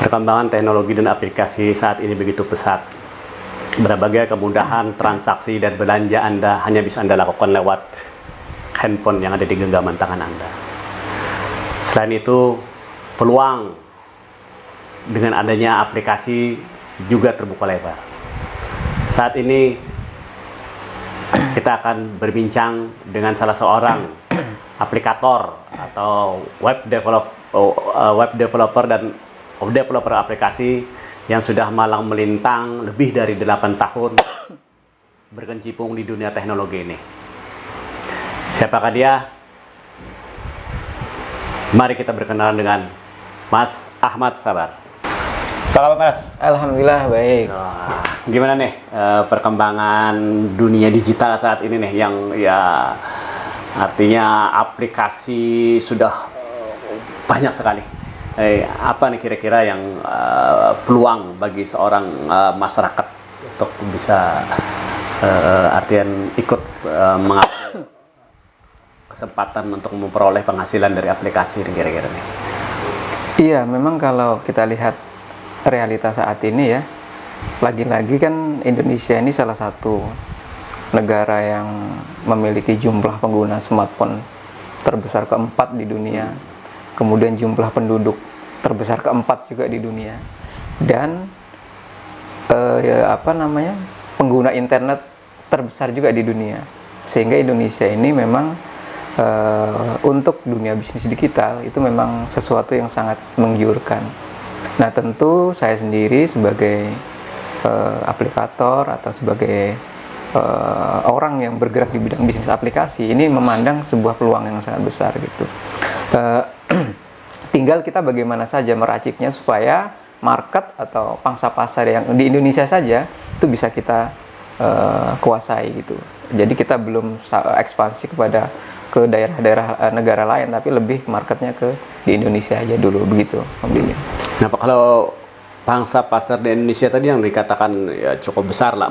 Perkembangan teknologi dan aplikasi saat ini begitu pesat. Berbagai kemudahan transaksi dan belanja Anda hanya bisa Anda lakukan lewat handphone yang ada di genggaman tangan Anda. Selain itu, peluang dengan adanya aplikasi juga terbuka lebar. Saat ini kita akan berbincang dengan salah seorang aplikator atau web developer dan developer aplikasi yang sudah malang melintang lebih dari 8 tahun berkecimpung di dunia teknologi ini. Siapakah dia? Mari kita berkenalan dengan Mas Ahmad Sabar. Apa kabar, Mas? Alhamdulillah baik. Gimana nih perkembangan dunia digital saat ini nih, yang ya artinya aplikasi sudah banyak sekali. Apa nih kira-kira yang peluang bagi seorang masyarakat untuk bisa artian ikut mengambil kesempatan untuk memperoleh penghasilan dari aplikasi kira-kira nih? Iya, memang kalau kita lihat realitas saat ini ya, lagi-lagi kan Indonesia ini salah satu negara yang memiliki jumlah pengguna smartphone terbesar keempat di dunia, kemudian jumlah penduduk terbesar keempat juga di dunia, dan pengguna internet terbesar juga di dunia, sehingga Indonesia ini memang untuk dunia bisnis digital itu memang sesuatu yang sangat menggiurkan. Nah, tentu saya sendiri sebagai aplikator atau sebagai orang yang bergerak di bidang bisnis aplikasi ini memandang sebuah peluang yang sangat besar gitu. Tinggal kita bagaimana saja meraciknya supaya market atau pangsa pasar yang di Indonesia saja itu bisa kita kuasai gitu. Jadi kita belum ekspansi ke daerah-daerah negara lain, tapi lebih marketnya di Indonesia aja dulu begitu, Om Billy. Nah, kalau pangsa pasar di Indonesia tadi yang dikatakan ya cukup besar lah,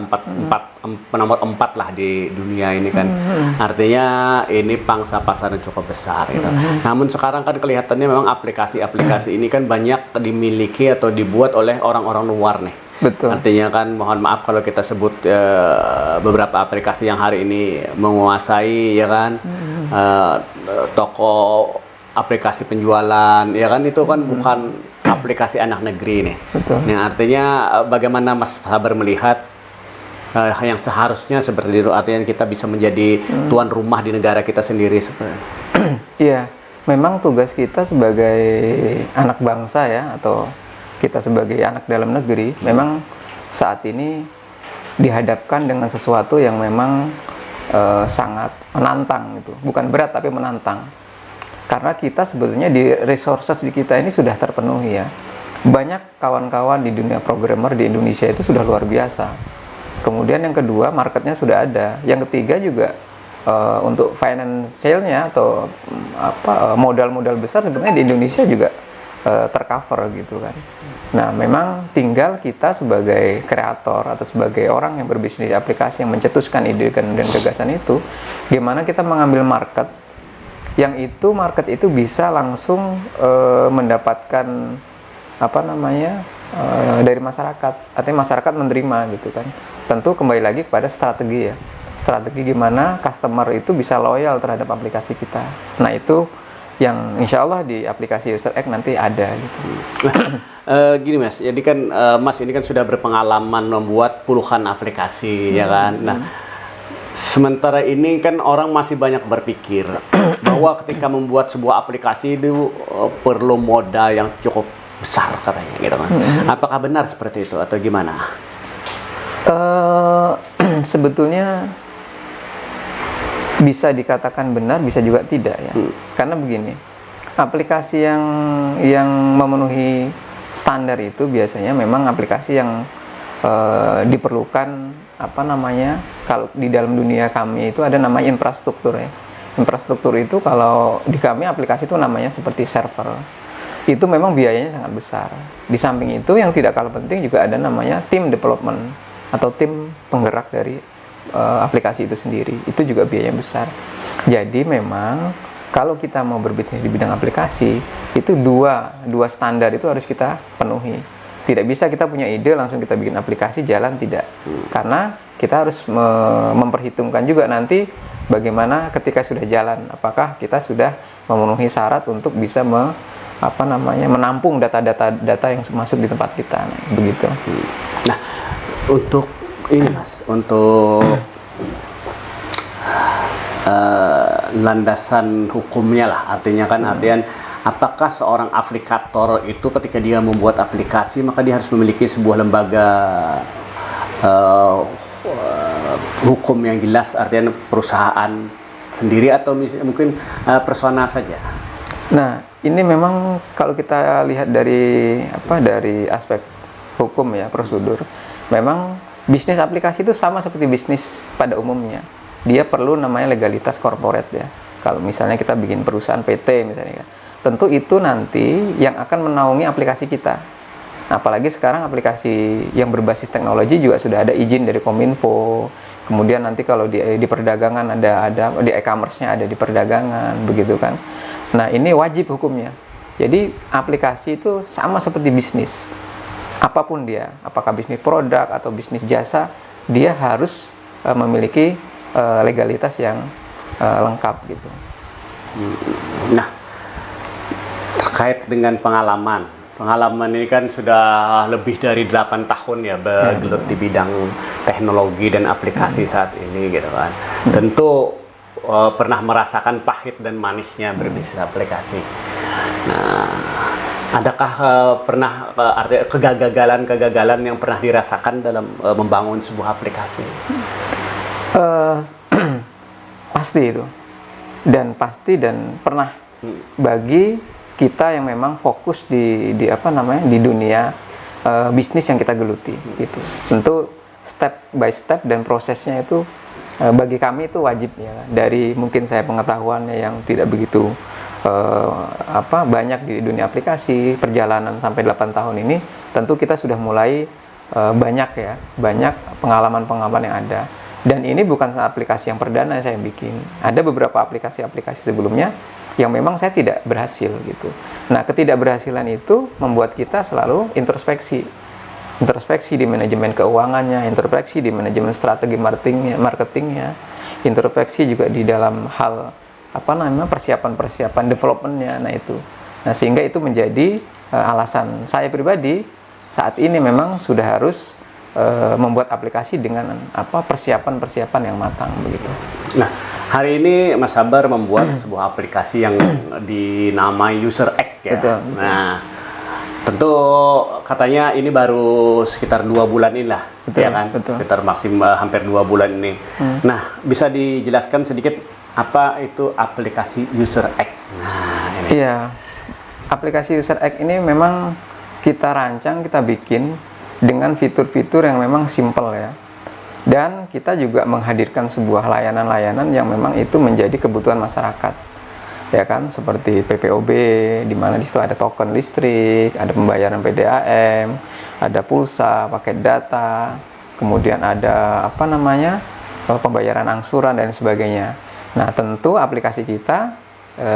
nomor 4 lah di dunia ini kan. Artinya ini pangsa pasar yang cukup besar gitu. Namun sekarang kan kelihatannya memang aplikasi-aplikasi ini kan banyak dimiliki atau dibuat oleh orang-orang luar nih. Betul. Artinya kan mohon maaf kalau kita sebut beberapa aplikasi yang hari ini menguasai ya kan toko aplikasi penjualan ya kan, itu kan bukan aplikasi anak negeri nih. Betul. Yang artinya bagaimana Mas Sabar melihat yang seharusnya seperti itu, artinya kita bisa menjadi tuan rumah di negara kita sendiri sebenarnya. Iya, memang tugas kita sebagai anak bangsa ya, atau kita sebagai anak dalam negeri, memang saat ini dihadapkan dengan sesuatu yang memang sangat menantang gitu. Bukan berat tapi menantang. Karena kita sebetulnya di resources di kita ini sudah terpenuhi ya. Banyak kawan-kawan di dunia programmer di Indonesia itu sudah luar biasa. Kemudian yang kedua, marketnya sudah ada. Yang ketiga juga untuk financialnya atau modal-modal besar sebenarnya di Indonesia juga tercover gitu kan. Nah, memang tinggal kita sebagai kreator atau sebagai orang yang berbisnis aplikasi yang mencetuskan ide dan gagasan itu, gimana kita mengambil market yang itu market itu bisa langsung mendapatkan dari masyarakat, artinya masyarakat menerima gitu kan. Tentu kembali lagi kepada strategi ya, strategi gimana customer itu bisa loyal terhadap aplikasi kita. Nah, itu yang insya Allah di aplikasi User X nanti ada gitu. Gini Mas, jadi kan Mas ini kan sudah berpengalaman membuat puluhan aplikasi ya kan. Nah, sementara ini kan orang masih banyak berpikir bahwa ketika membuat sebuah aplikasi itu perlu modal yang cukup besar katanya gitu kan. Apakah benar seperti itu atau gimana? Sebetulnya bisa dikatakan benar, bisa juga tidak ya. Karena begini, aplikasi yang memenuhi standar itu biasanya memang aplikasi yang diperlukan kalau di dalam dunia kami itu ada namanya infrastruktur ya. Infrastruktur itu kalau di kami aplikasi itu namanya seperti server. Itu memang biayanya sangat besar. Di samping itu yang tidak kalah penting juga ada namanya tim development atau tim penggerak dari aplikasi itu sendiri. Itu juga biayanya besar. Jadi memang kalau kita mau berbisnis di bidang aplikasi, itu dua standar itu harus kita penuhi. Tidak bisa kita punya ide langsung kita bikin aplikasi jalan, tidak. Karena kita harus memperhitungkan juga nanti bagaimana ketika sudah jalan, apakah kita sudah memenuhi syarat untuk bisa menampung data yang masuk di tempat kita, nah, begitu. Nah, untuk ini Mas, untuk landasan hukumnya lah, artinya kan apakah seorang aplikator itu ketika dia membuat aplikasi maka dia harus memiliki sebuah lembaga hukum yang jelas, artinya perusahaan sendiri atau mungkin personal saja? Nah, ini memang kalau kita lihat dari aspek hukum ya, prosedur, memang bisnis aplikasi itu sama seperti bisnis pada umumnya. Dia perlu namanya legalitas corporate ya. Kalau misalnya kita bikin perusahaan PT misalnya, tentu itu nanti yang akan menaungi aplikasi kita. Apalagi sekarang aplikasi yang berbasis teknologi juga sudah ada izin dari Kominfo. Kemudian nanti kalau di perdagangan ada di e-commerce-nya ada di perdagangan, begitu kan. Nah, ini wajib hukumnya. Jadi aplikasi itu sama seperti bisnis. Apapun dia, apakah bisnis produk atau bisnis jasa, dia harus memiliki legalitas yang lengkap gitu. Nah, terkait dengan pengalaman ini kan sudah lebih dari 8 tahun ya bergelut di bidang teknologi dan aplikasi saat ini gitu kan. Tentu pernah merasakan pahit dan manisnya berbisnis aplikasi. Nah, adakah pernah ada kegagalan yang pernah dirasakan dalam membangun sebuah aplikasi? Pasti itu, dan pernah bagi kita yang memang fokus di dunia bisnis yang kita geluti gitu. Tentu step by step dan prosesnya itu bagi kami itu wajib ya. Dari mungkin saya pengetahuannya yang tidak begitu banyak di dunia aplikasi, perjalanan sampai 8 tahun ini, tentu kita sudah mulai banyak pengalaman-pengalaman yang ada. Dan ini bukan aplikasi yang perdana saya bikin. Ada beberapa aplikasi-aplikasi sebelumnya yang memang saya tidak berhasil gitu. Nah, ketidakberhasilan itu membuat kita selalu introspeksi di manajemen keuangannya, introspeksi di manajemen strategi marketingnya, introspeksi juga di dalam hal persiapan developmentnya. Nah itu, sehingga itu menjadi alasan saya pribadi saat ini memang sudah harus membuat aplikasi dengan persiapan yang matang begitu. Nah, hari ini Mas Sabar membuat sebuah aplikasi yang dinamai UserX ya. Betul. Nah, tentu katanya ini baru sekitar 2 bulan inilah, ya kan? Betul. Sekitar hampir 2 bulan ini. Nah, bisa dijelaskan sedikit apa itu aplikasi UserX? Nah, ini. Iya, aplikasi UserX ini memang kita rancang, kita bikin dengan fitur-fitur yang memang simple ya. Dan kita juga menghadirkan sebuah layanan-layanan yang memang itu menjadi kebutuhan masyarakat. Ya kan, seperti PPOB, di mana di situ ada token listrik, ada pembayaran PDAM, ada pulsa, paket data, kemudian ada pembayaran angsuran dan sebagainya. Nah, tentu aplikasi kita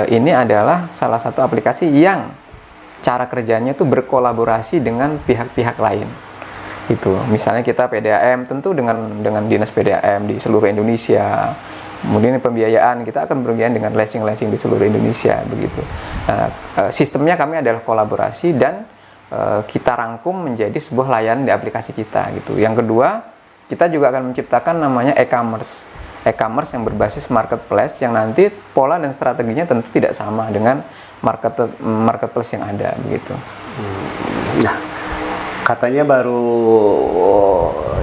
ini adalah salah satu aplikasi yang cara kerjanya itu berkolaborasi dengan pihak-pihak lain. Itu, misalnya kita PDAM tentu dengan dinas PDAM di seluruh Indonesia. Kemudian pembiayaan kita akan berbiaya dengan leasing di seluruh Indonesia begitu. Sistemnya kami adalah kolaborasi dan kita rangkum menjadi sebuah layanan di aplikasi kita gitu. Yang kedua, kita juga akan menciptakan namanya e-commerce yang berbasis marketplace yang nanti pola dan strateginya tentu tidak sama dengan marketplace yang ada begitu. Nah, katanya baru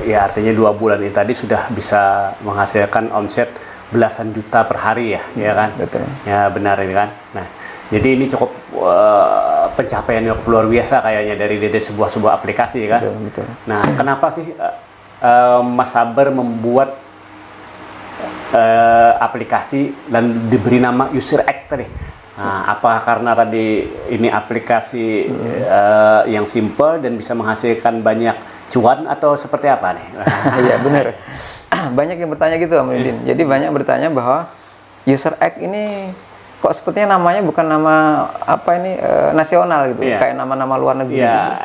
ya artinya 2 bulan ini tadi sudah bisa menghasilkan omset belasan juta per hari ya kan? Betul. Ya benar ini kan. Nah, jadi ini cukup pencapaian yang luar biasa kayaknya dari sebuah aplikasi kan? Betul. Nah, kenapa sih Mas Sabar membuat aplikasi dan diberi nama UserX tadi? Nah, apa karena tadi ini aplikasi yang simple dan bisa menghasilkan banyak cuan atau seperti apa nih? Iya benar. Banyak yang bertanya gitu, Aminuddin. Jadi banyak bertanya bahwa UserX ini kok sepertinya namanya bukan nama apa ini nasional gitu, Iya. kayak nama-nama luar negeri. Ya,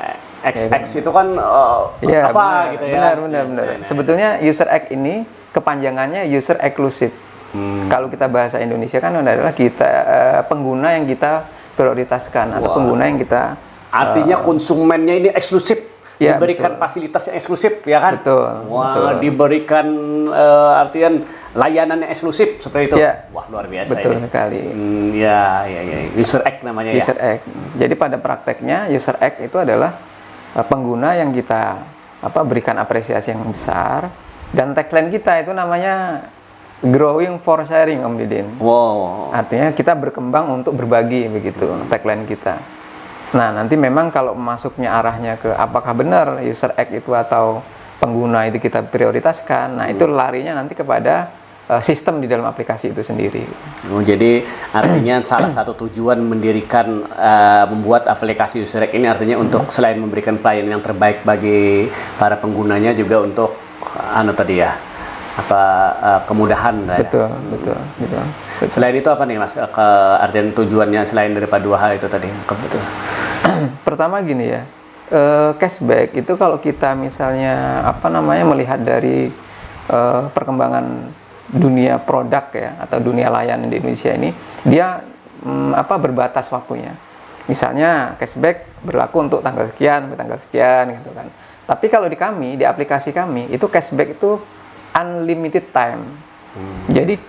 Gitu. XX itu kan Iya, apa benar, gitu ya. benar. Nah. Sebetulnya user X ini kepanjangannya user exclusive. Kalau kita bahasa Indonesia kan adalah kita pengguna yang kita prioritaskan atau Wah. pengguna yang kita Artinya konsumennya ini eksklusif, ya, diberikan betul. fasilitas yang eksklusif, ya kan? Betul, Wah, betul. diberikan artian layanan yang eksklusif seperti itu. Ya. Wah, luar biasa betul ini. sekali. Ya. User X namanya User ya. X. Jadi pada prakteknya user X itu adalah pengguna yang kita berikan apresiasi yang besar, dan tagline kita itu namanya growing for sharing, Om Didin. Wow. Artinya kita berkembang untuk berbagi, begitu tagline kita. Nah, nanti memang kalau masuknya arahnya ke apakah benar user X itu atau pengguna itu kita prioritaskan, nah itu larinya nanti kepada sistem di dalam aplikasi itu sendiri. Jadi artinya salah satu tujuan mendirikan membuat aplikasi user X ini artinya untuk selain memberikan pelayanan yang terbaik bagi para penggunanya juga untuk tadi ya kemudahan lah ya. Betul. Selain itu apa nih Mas artian tujuannya selain daripada dua hal itu tadi? Betul. Pertama gini ya, cashback itu kalau kita misalnya melihat dari perkembangan dunia produk ya atau dunia layanan di Indonesia ini, dia berbatas waktunya. Misalnya cashback berlaku untuk tanggal sekian sampai tanggal sekian gitu kan. Tapi kalau di aplikasi kami itu cashback itu unlimited time. Jadi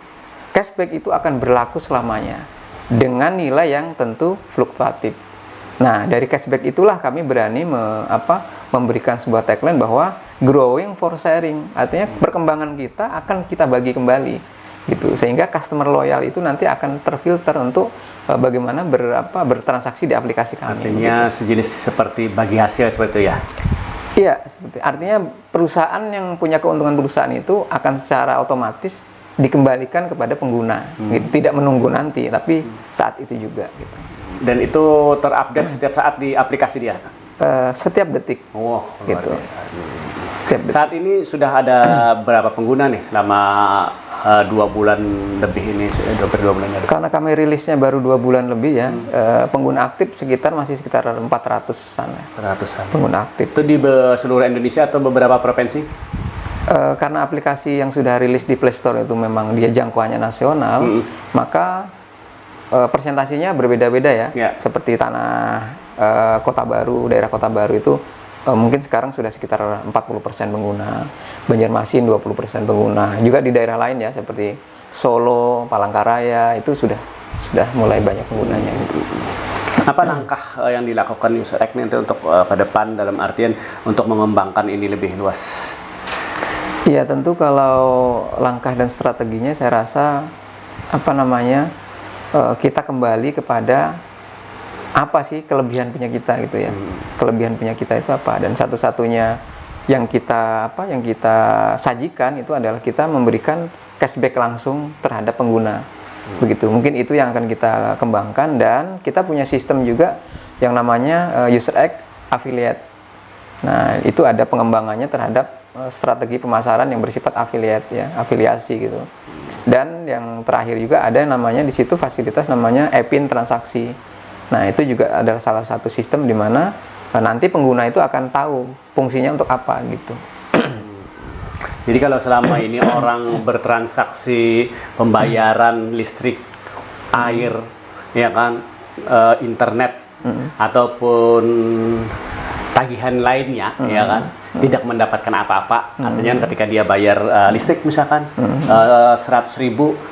cashback itu akan berlaku selamanya dengan nilai yang tentu fluktuatif. Nah, dari cashback itulah kami berani memberikan sebuah tagline bahwa growing for sharing. Artinya perkembangan kita akan kita bagi kembali gitu. Sehingga customer loyal itu nanti akan terfilter untuk bagaimana bertransaksi di aplikasi kami. Artinya gitu. sejenis seperti bagi hasil seperti itu ya. Iya, artinya perusahaan yang punya keuntungan perusahaan itu akan secara otomatis dikembalikan kepada pengguna. Gitu. Tidak menunggu nanti, tapi saat itu juga gitu. Dan itu terupdate setiap saat di aplikasi dia? Setiap detik. Wah, luar Gitu. biasa. Setiap detik. Saat ini sudah ada berapa pengguna nih selama 2 bulan lebih ini? Hampir 2 bulan lebih. Karena kami rilisnya baru 2 bulan lebih ya, pengguna aktif masih sekitar 400-an ya. Ratusan. Pengguna aktif. Itu di seluruh Indonesia atau beberapa provinsi? Karena aplikasi yang sudah rilis di Play Store itu memang dia jangkauannya nasional, maka presentasinya berbeda-beda ya. Seperti Kota Baru, daerah Kota Baru itu mungkin sekarang sudah sekitar 40% pengguna, Banjarmasin 20% pengguna, juga di daerah lain ya seperti Solo, Palangkaraya itu sudah mulai banyak penggunanya gitu. Apa langkah yang dilakukan user X nanti untuk ke depan dalam artian untuk mengembangkan ini lebih luas? Iya, tentu kalau langkah dan strateginya saya rasa kita kembali kepada apa sih kelebihan punya kita gitu ya. Kelebihan punya kita itu apa? Dan satu-satunya yang kita sajikan itu adalah kita memberikan cashback langsung terhadap pengguna. Begitu. Mungkin itu yang akan kita kembangkan, dan kita punya sistem juga yang namanya user X affiliate. Nah, itu ada pengembangannya terhadap strategi pemasaran yang bersifat affiliate ya, afiliasi gitu. Dan yang terakhir juga ada yang namanya di situ fasilitas namanya e-pin transaksi. Nah, itu juga adalah salah satu sistem di mana nanti pengguna itu akan tahu fungsinya untuk apa gitu. Jadi kalau selama ini orang bertransaksi pembayaran listrik, air, ya kan, internet ataupun tagihan lainnya, ya kan, tidak mendapatkan apa-apa. Artinya ketika dia bayar listrik misalkan 100.000,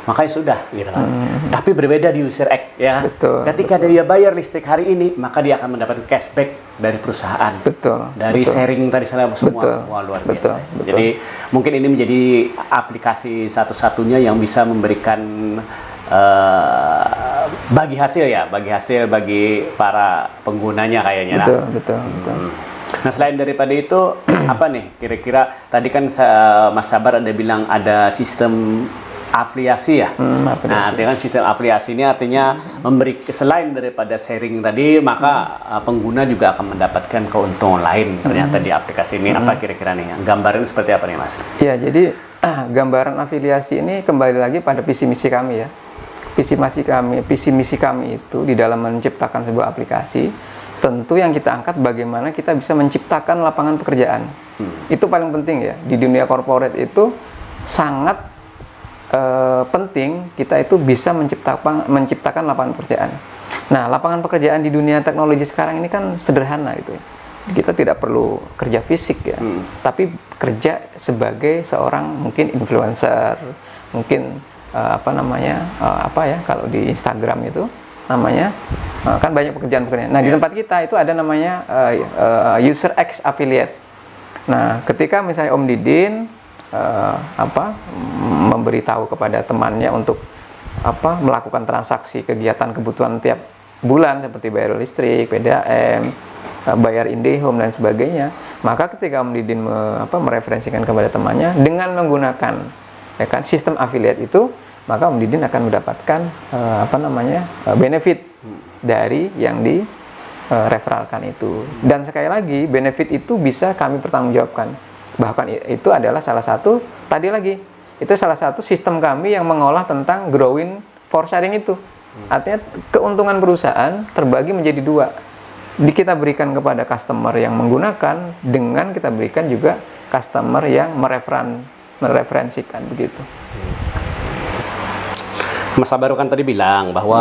makanya sudah, gitu kan. Tapi berbeda di user X, ya. Betul, ketika dia bayar listrik hari ini, maka dia akan mendapatkan cashback dari perusahaan. Betul. Dari sharing tadi semua. Betul. Wah, luar Betul. biasa. Jadi mungkin ini menjadi aplikasi satu-satunya yang bisa memberikan bagi hasil bagi para penggunanya kayaknya. Betul. Nah, selain daripada itu apa nih kira-kira tadi kan Mas Sabar ada bilang ada sistem afiliasi ya. Nah, artinya kan sistem afiliasi ini artinya memberi selain daripada sharing tadi, maka pengguna juga akan mendapatkan keuntungan lain ternyata di aplikasi ini. Apa kira-kira nih? Gambaran seperti apa nih, Mas? Ya, jadi gambaran afiliasi ini kembali lagi pada visi misi kami ya. visi misi kami itu di dalam menciptakan sebuah aplikasi, tentu yang kita angkat bagaimana kita bisa menciptakan lapangan pekerjaan. Itu paling penting ya. Di dunia corporate itu sangat penting kita itu bisa menciptakan lapangan pekerjaan. Nah, lapangan pekerjaan di dunia teknologi sekarang ini kan sederhana gitu. Kita tidak perlu kerja fisik ya, tapi kerja sebagai seorang mungkin influencer, mungkin kalau di Instagram itu namanya kan banyak pekerjaan-pekerjaan. Nah, di tempat kita itu ada namanya user X affiliate. Nah, ketika misalnya Om Didin memberitahu kepada temannya untuk melakukan transaksi kegiatan kebutuhan tiap bulan seperti bayar listrik, PDAM, bayar IndiHome dan sebagainya, maka ketika Om Didin mereferensikan kepada temannya dengan menggunakan sistem affiliate itu, maka Om Didin akan mendapatkan benefit dari yang direferalkan itu. Dan sekali lagi, benefit itu bisa kami pertanggungjawabkan. Bahkan itu adalah salah satu sistem kami yang mengolah tentang growing for sharing itu. Artinya keuntungan perusahaan terbagi menjadi dua. Kita berikan kepada customer yang menggunakan, dengan kita berikan juga customer yang mereferensikan begitu. Mas Sabaru kan tadi bilang bahwa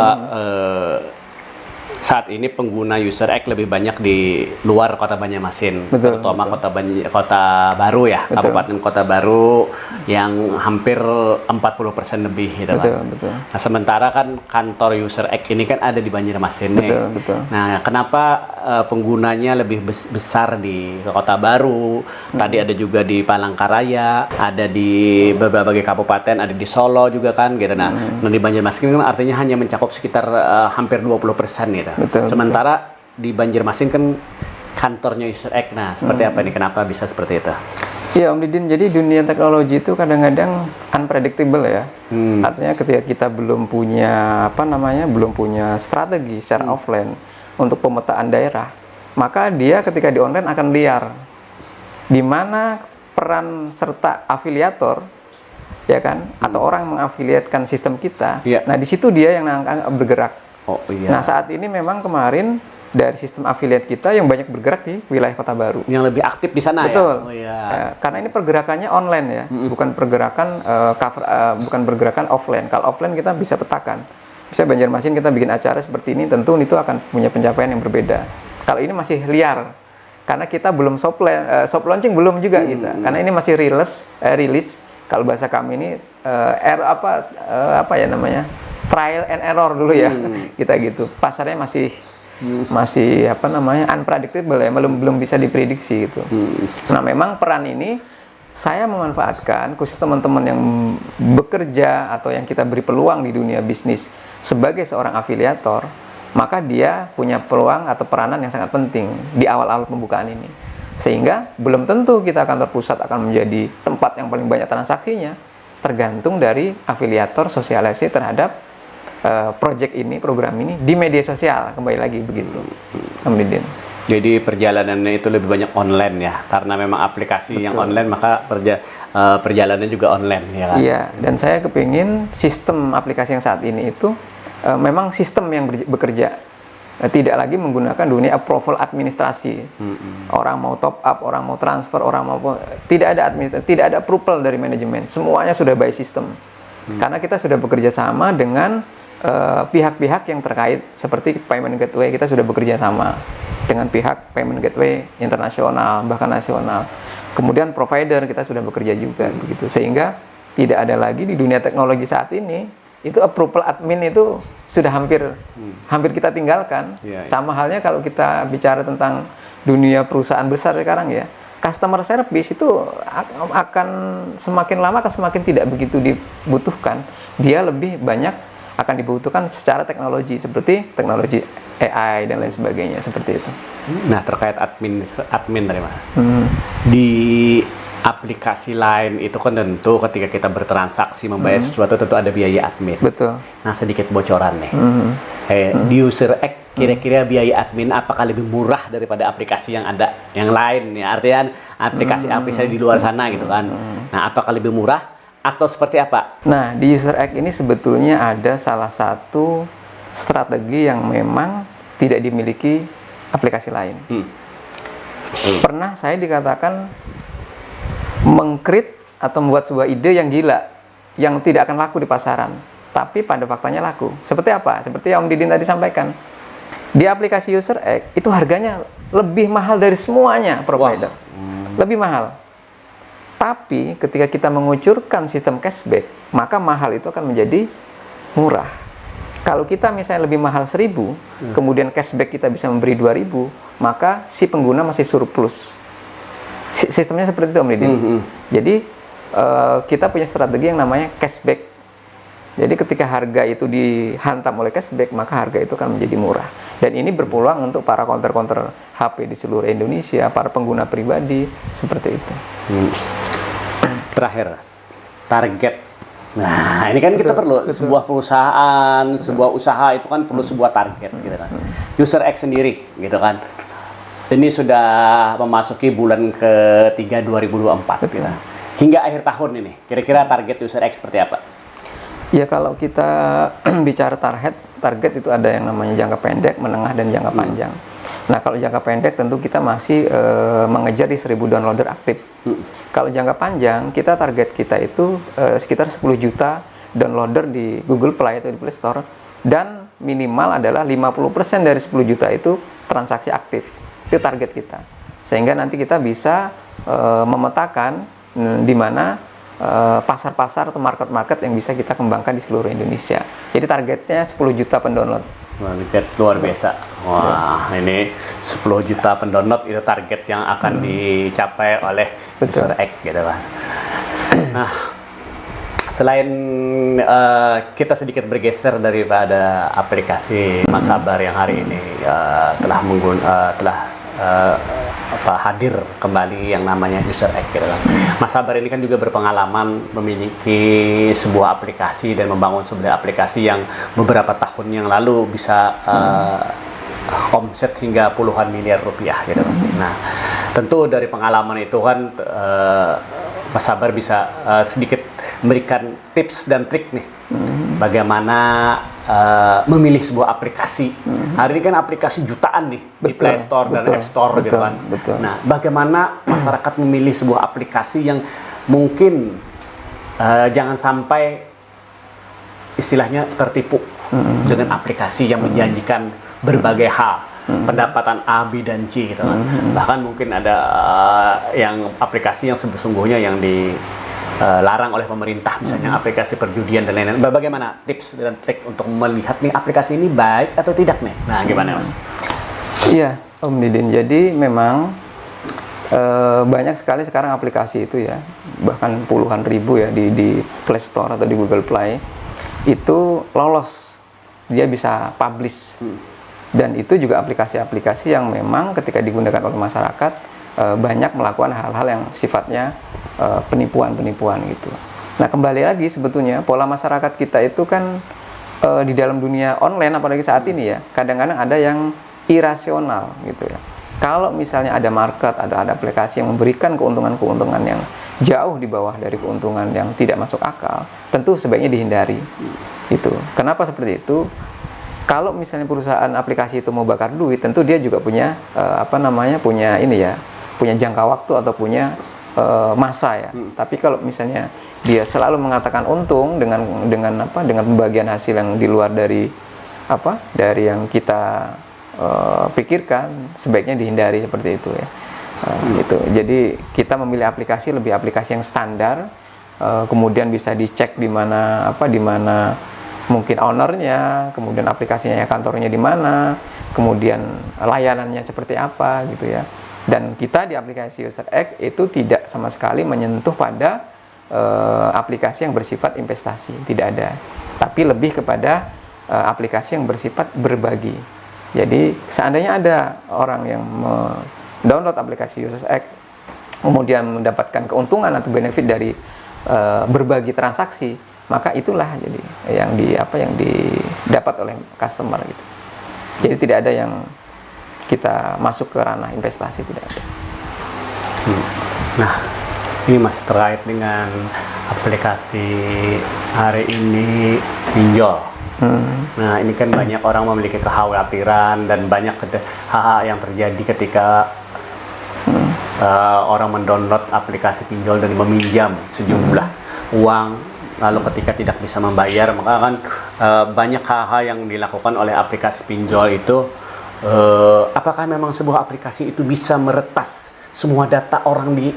saat ini pengguna user X lebih banyak di luar Kota Banjarmasin, terutama Kota Baru ya, betul. Kabupaten Kota Baru yang hampir 40% lebih gitu kan. Betul. Nah, sementara kan kantor user X ini kan ada di Banjarmasin nih. Betul. Nah, kenapa penggunanya lebih besar di Kota Baru? Tadi ada juga di Palangkaraya, ada di berbagai kabupaten, ada di Solo juga kan gitu. Nah, di Banjarmasin kan artinya hanya mencakup sekitar hampir 20% gitu. Sementara di Banjarmasin kan kantornya user X. Nah, seperti apa nih? Kenapa bisa seperti itu? Iya Om Didin, jadi dunia teknologi itu kadang-kadang unpredictable ya. Artinya ketika kita belum punya strategi secara offline untuk pemetaan daerah, maka dia ketika di online akan liar. Di mana peran serta afiliator ya kan, atau orang mengafiliatkan sistem kita. Nah, di situ dia yang bergerak. Nah, saat ini memang kemarin dari sistem affiliate kita yang banyak bergerak di wilayah Kota Baru. Yang lebih aktif di sana. Betul. Karena ini pergerakannya online ya, bukan pergerakan offline. Kalau offline kita bisa petakan. Misalnya Banjarmasin kita bikin acara seperti ini, tentu itu akan punya pencapaian yang berbeda. Kalau ini masih liar, karena kita belum soft launching belum juga kita. Karena ini masih rilis. Kalau bahasa kami ini trial and error dulu ya, kita gitu. Pasarnya masih unpredictable ya, belum bisa diprediksi gitu. Nah, memang peran ini saya memanfaatkan khusus teman-teman yang bekerja atau yang kita beri peluang di dunia bisnis sebagai seorang afiliator, maka dia punya peluang atau peranan yang sangat penting di awal-awal pembukaan ini. Sehingga belum tentu kita kantor pusat akan menjadi tempat yang paling banyak transaksinya, tergantung dari afiliator sosialisasi terhadap program ini di media sosial, kembali lagi begitu, Om Didin. Jadi perjalanannya itu lebih banyak online ya, karena memang aplikasi yang online, maka perjalanannya juga online ya kan? Iya, dan saya kepingin sistem aplikasi yang saat ini itu memang sistem yang bekerja, tidak lagi menggunakan dunia approval administrasi. Orang mau top up, orang mau transfer, tidak ada administrasi, tidak ada approval dari manajemen, semuanya sudah by system. Karena kita sudah bekerja sama dengan pihak-pihak yang terkait, seperti payment gateway, kita sudah bekerja sama dengan pihak payment gateway internasional bahkan nasional. Kemudian provider kita sudah bekerja juga begitu, sehingga tidak ada lagi di dunia teknologi saat ini itu approval admin itu sudah hampir kita tinggalkan. Sama halnya kalau kita bicara tentang dunia perusahaan besar sekarang ya, customer service itu akan semakin lama akan semakin tidak begitu dibutuhkan. Dia lebih banyak akan dibutuhkan secara teknologi, seperti teknologi AI dan lain sebagainya, seperti itu. Nah, terkait admin tadi Mas. Di aplikasi lain itu kan tentu ketika kita bertransaksi membayar sesuatu tentu ada biaya admin. Betul. Nah, sedikit bocoran nih. Di user X kira-kira biaya admin apakah lebih murah daripada aplikasi yang lain ya? Artinya aplikasi di luar sana gitu kan. Nah, apakah lebih murah atau seperti apa? Nah, di user egg ini sebetulnya ada salah satu strategi yang memang tidak dimiliki aplikasi lain. Pernah saya dikatakan mengkrit atau membuat sebuah ide yang gila, yang tidak akan laku di pasaran, tapi pada faktanya laku. Seperti apa? Seperti yang Om Didin tadi sampaikan. Di aplikasi user egg itu harganya lebih mahal dari semuanya provider. Lebih mahal. Tapi ketika kita mengucurkan sistem cashback, maka mahal itu akan menjadi murah. Kalau kita misalnya lebih mahal 1.000, kemudian cashback kita bisa memberi 2.000, maka si pengguna masih surplus. Sistemnya seperti itu Om Didin. Jadi kita punya strategi yang namanya cashback. Jadi ketika harga itu dihantam oleh cashback, maka harga itu akan menjadi murah. Dan ini berpeluang untuk para counter-counter HP di seluruh Indonesia, para pengguna pribadi, seperti itu. Terakhir, target. Nah, ini kan kita perlu sebuah perusahaan, sebuah usaha itu kan perlu sebuah target, gitu kan. User X sendiri, gitu kan. Ini sudah memasuki bulan ke-3 2024, gitu. Hingga akhir tahun ini, kira-kira target User X seperti apa? Ya, kalau kita bicara target itu ada yang namanya jangka pendek, menengah, dan jangka panjang. Nah, kalau jangka pendek tentu kita masih mengejar di 1.000 downloader aktif. Kalau jangka panjang, kita target kita itu sekitar 10 juta downloader di Google Play atau di Play Store, dan minimal adalah 50% dari 10 juta itu transaksi aktif. Itu target kita. Sehingga nanti kita bisa memetakan di mana pasar-pasar atau market-market yang bisa kita kembangkan di seluruh Indonesia. Jadi targetnya 10 juta pendownload. Wah, luar biasa. Wah, ini 10 juta pendownload itu target yang akan dicapai oleh User X, gitu kan. Nah, selain kita sedikit bergeser daripada aplikasi Mas Sabar yang hari ini hadir kembali yang namanya User X, gitu kan. Mas Sabar ini kan juga berpengalaman memiliki sebuah aplikasi dan membangun sebuah aplikasi yang beberapa tahun yang lalu bisa omset hingga puluhan miliar rupiah, gitu kan. Nah, tentu dari pengalaman itu kan Mas Sabar bisa sedikit memberikan tips dan trik nih bagaimana memilih sebuah aplikasi. Hari ini kan aplikasi jutaan nih di Play Store dan App Store, gitu kan. Nah, bagaimana masyarakat memilih sebuah aplikasi yang mungkin jangan sampai istilahnya tertipu dengan aplikasi yang menjanjikan berbagai hal, pendapatan A, B, dan C, gitu kan. Bahkan mungkin ada yang aplikasi yang sesungguhnya yang dilarang oleh pemerintah, misalnya aplikasi perjudian dan lain-lain. Bagaimana tips dan trik untuk melihat nih aplikasi ini baik atau tidak nih? Nah, gimana Mas? Iya, Om Didin. Jadi memang banyak sekali sekarang aplikasi itu ya, bahkan puluhan ribu ya di Play Store atau di Google Play itu lolos, dia bisa publish. Dan itu juga aplikasi-aplikasi yang memang ketika digunakan oleh masyarakat banyak melakukan hal-hal yang sifatnya penipuan-penipuan gitu. Nah, kembali lagi sebetulnya pola masyarakat kita itu kan di dalam dunia online, apalagi saat ini ya, kadang-kadang ada yang irasional gitu ya. Kalau misalnya ada market, ada aplikasi yang memberikan keuntungan-keuntungan yang jauh di bawah dari keuntungan yang tidak masuk akal, tentu sebaiknya dihindari. Gitu. Kenapa seperti itu? Kalau misalnya perusahaan aplikasi itu mau bakar duit, tentu dia juga punya punya jangka waktu atau punya masa ya. Tapi kalau misalnya dia selalu mengatakan untung dengan pembagian hasil yang di luar dari yang kita pikirkan, sebaiknya dihindari seperti itu ya. Gitu. Jadi kita memilih aplikasi yang standar, kemudian bisa dicek di mana mungkin ownernya, kemudian aplikasinya kantornya di mana, kemudian layanannya seperti apa gitu ya. Dan kita di aplikasi User X itu tidak sama sekali menyentuh pada aplikasi yang bersifat investasi, tidak ada. Tapi lebih kepada aplikasi yang bersifat berbagi. Jadi seandainya ada orang yang download aplikasi User X kemudian mendapatkan keuntungan atau benefit dari berbagi transaksi, maka itulah jadi yang didapat oleh customer gitu. Jadi tidak ada yang kita masuk ke ranah investasi, tidak ada. Nah, ini Mas terkait dengan aplikasi hari ini pinjol. Nah, ini kan banyak orang memiliki kekhawatiran dan banyak hal-hal yang terjadi ketika orang mendownload aplikasi pinjol dan meminjam sejumlah uang, lalu ketika tidak bisa membayar, maka kan banyak hal-hal yang dilakukan oleh aplikasi pinjol itu. Apakah memang sebuah aplikasi itu bisa meretas semua data orang di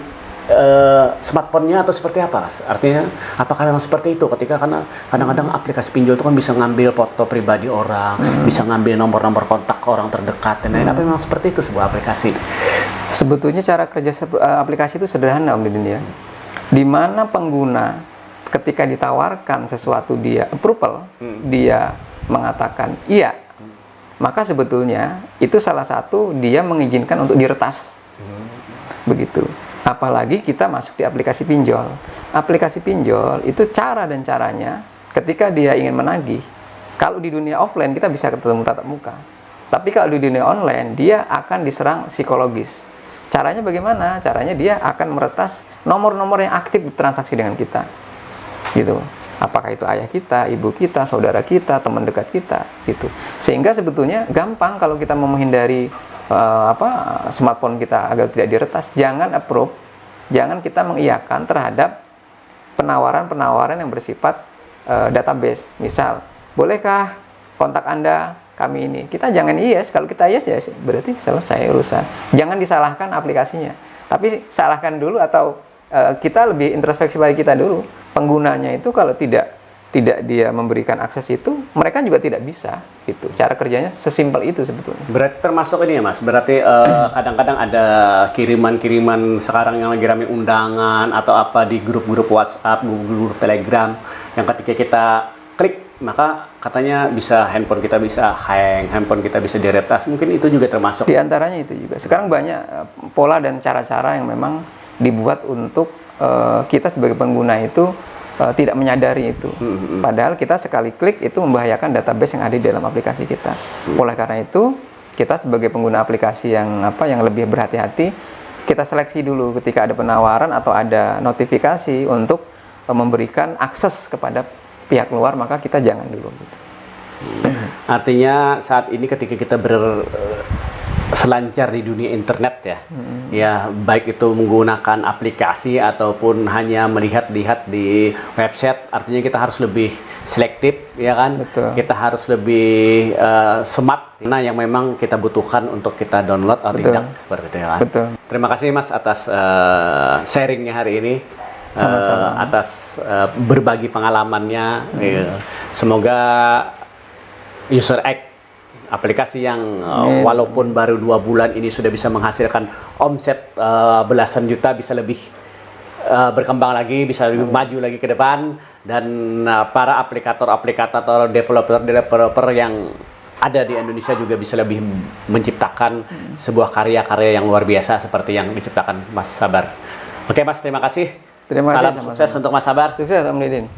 smartphone-nya atau seperti apa? Artinya, apakah memang seperti itu? Ketika karena kadang-kadang aplikasi pinjol itu kan bisa ngambil foto pribadi orang, bisa ngambil nomor-nomor kontak orang terdekat dan lain-lain. Apa memang seperti itu sebuah aplikasi? Sebetulnya cara kerja aplikasi itu sederhana, Om Didin ya. Di mana pengguna ketika ditawarkan sesuatu dia approval, dia mengatakan iya, maka sebetulnya itu salah satu dia mengizinkan untuk diretas. Begitu. Apalagi kita masuk di aplikasi pinjol. Aplikasi pinjol itu cara dan caranya ketika dia ingin menagih. Kalau di dunia offline kita bisa ketemu tatap muka. Tapi kalau di dunia online dia akan diserang psikologis. Caranya bagaimana? Caranya dia akan meretas nomor-nomor yang aktif bertransaksi dengan kita. Gitu. Apakah itu ayah kita, ibu kita, saudara kita, teman dekat kita, gitu. Sehingga sebetulnya gampang kalau kita mau menghindari smartphone kita agar tidak diretas, jangan approve, jangan kita mengiyakan terhadap penawaran-penawaran yang bersifat database. Misal, bolehkah kontak Anda kami ini? Kita jangan yes, kalau kita yes ya berarti selesai urusan. Jangan disalahkan aplikasinya, tapi salahkan dulu atau kita lebih introspeksi pada kita dulu. Penggunanya itu kalau tidak dia memberikan akses itu, mereka juga tidak bisa. Itu cara kerjanya sesimpel itu sebetulnya. Berarti termasuk ini ya Mas, berarti kadang-kadang ada kiriman-kiriman sekarang yang lagi rame undangan atau apa di grup-grup WhatsApp, grup Telegram, yang ketika kita klik maka katanya bisa handphone kita bisa hang, handphone kita bisa diretas. Mungkin itu juga termasuk. Di antaranya itu juga. Sekarang banyak pola dan cara-cara yang memang dibuat untuk kita sebagai pengguna itu tidak menyadari itu. Padahal kita sekali klik itu membahayakan database yang ada di dalam aplikasi kita. Oleh karena itu, kita sebagai pengguna aplikasi yang lebih berhati-hati, kita seleksi dulu ketika ada penawaran atau ada notifikasi untuk memberikan akses kepada pihak luar, maka kita jangan dulu. Artinya saat ini ketika kita selancar di dunia internet ya, ya baik itu menggunakan aplikasi ataupun hanya melihat-lihat di website, artinya kita harus lebih selektif, ya kan? Betul. Kita harus lebih smart, nah yang memang kita butuhkan untuk kita download atau Betul. tidak, seperti itu ya kan? Betul. Terima kasih Mas atas sharingnya hari ini. Sama-sama. Atas berbagi pengalamannya. Semoga User X, aplikasi yang walaupun baru 2 bulan ini sudah bisa menghasilkan omset belasan juta, bisa lebih berkembang lagi, bisa lebih maju lagi ke depan, dan para aplikator, developer yang ada di Indonesia juga bisa lebih menciptakan sebuah karya-karya yang luar biasa seperti yang diciptakan Mas Sabar. Oke Mas, terima kasih. Terima kasih. Salam sukses untuk Mas Sabar. Sukses Om Didin.